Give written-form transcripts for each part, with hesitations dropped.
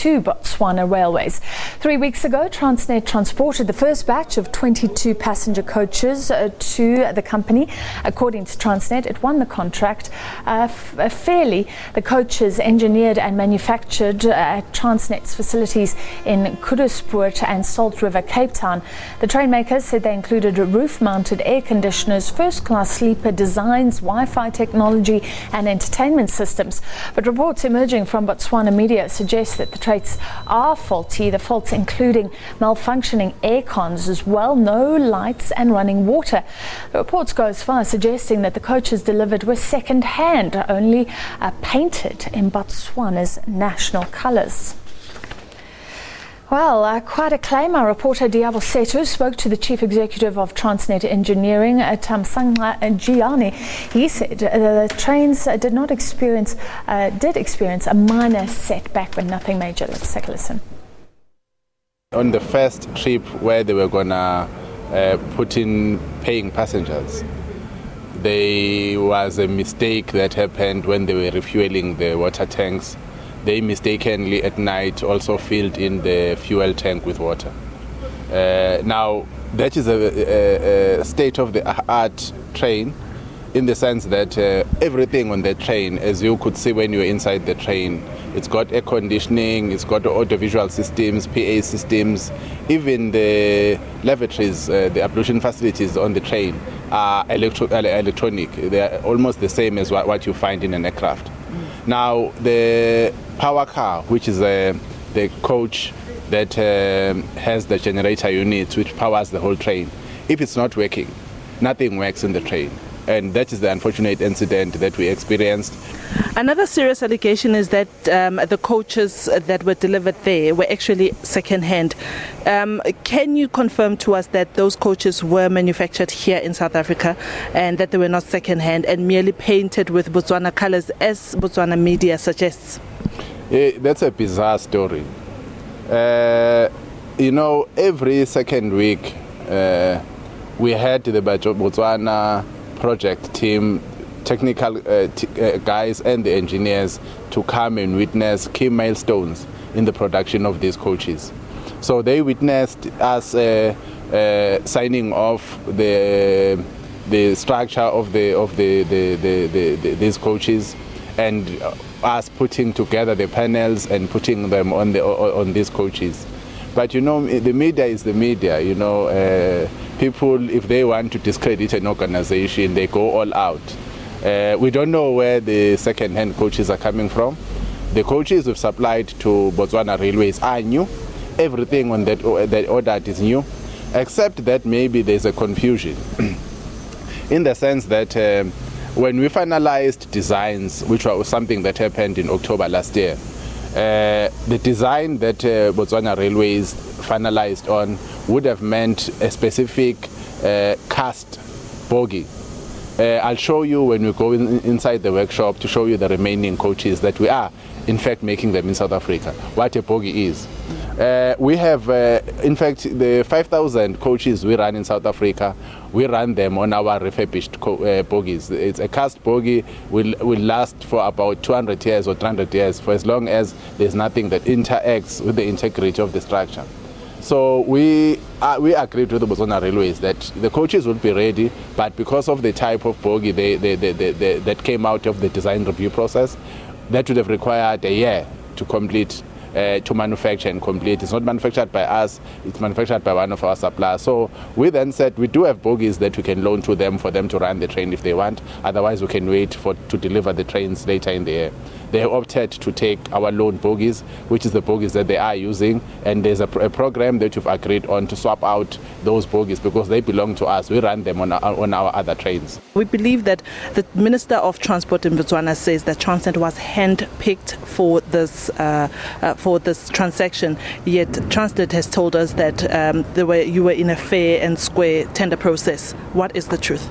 to Botswana Railways. 3 weeks ago, Transnet transported the first batch of 22 passenger coaches to the company. According to Transnet, it won the contract fairly. The coaches engineered and manufactured at Transnet's facilities in Kuduspoort and Salt River, Cape Town. The train makers said they included roof-mounted air conditioners, first-class sleeper designs, Wi-Fi technology and entertainment systems. But reports emerging from Botswana media suggest that the trains are faulty, the faults including malfunctioning air cons as well, no lights and running water. The reports go as far as suggesting that the coaches delivered were second-hand, only painted in Botswana's national colours. Well, quite a claim. Our reporter Diabo Setu spoke to the chief executive of Transnet Engineering, Tamsanga Gianni. He said the trains did experience a minor setback, but nothing major. Let's take a listen. On the first trip where they were gonna put in paying passengers, there was a mistake that happened when they were refueling the water tanks. They mistakenly at night also filled in the fuel tank with water. Now, that is a state-of-the-art train in the sense that everything on the train, as you could see when you were inside the train, it's got air conditioning, it's got audiovisual systems, PA systems, even the lavatories, the ablution facilities on the train are electronic. They are almost the same as what you find in an aircraft. Now, the power car, which is the coach that has the generator unit which powers the whole train, if it's not working, nothing works in the train. And that is the unfortunate incident that we experienced. Another serious allegation is that the coaches that were delivered there were actually second-hand. Can you confirm to us that those coaches were manufactured here in South Africa and that they were not second-hand and merely painted with Botswana colours, as Botswana media suggests? That's a bizarre story. Every second week we had the Botswana project team, technical guys and the engineers to come and witness key milestones in the production of these coaches. So they witnessed us signing off the structure of these coaches and us putting together the panels and putting them on these coaches. But the media is the media. People, if they want to discredit an organization, they go all out. We don't know where the second-hand coaches are coming from. The coaches we've supplied to Botswana Railways are new. Everything on that ordered is new, except that maybe there's a confusion in the sense that when we finalized designs, which was something that happened in October last year, the design that Botswana Railways finalized on would have meant a specific cast bogie. I'll show you when we go inside the workshop to show you the remaining coaches that we are in fact making them in South Africa, what a bogie is. We have, in fact, the 5,000 coaches we run in South Africa, we run them on our refurbished bogies. It's a cast bogie, will last for about 200 years or 300 years, for as long as there's nothing that interacts with the integrity of the structure. So we agreed with the Botswana Railways that the coaches would be ready, but because of the type of bogie that came out of the design review process, that would have required a year to complete, to manufacture and complete. It's not manufactured by us, it's manufactured by one of our suppliers. So we then said we do have bogies that we can loan to them for them to run the train if they want. Otherwise we can wait to deliver the trains later in the year. They opted to take our loan bogies, which is the bogies that they are using, and there's a program that we've agreed on to swap out those bogies because they belong to us. We run them on our other trains. We believe that the Minister of Transport in Botswana says that Transnet was hand-picked for this transaction, yet Transnet has told us that you were in a fair and square tender process. What is the truth?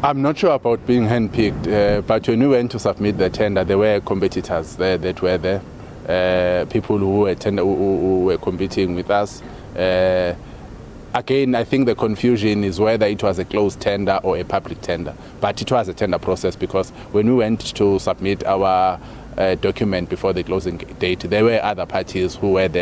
I'm not sure about being handpicked, but when we went to submit the tender, there were competitors there that were there, people who were competing with us. Again, I think the confusion is whether it was a closed tender or a public tender, but it was a tender process because when we went to submit our document before the closing date. There were other parties who were there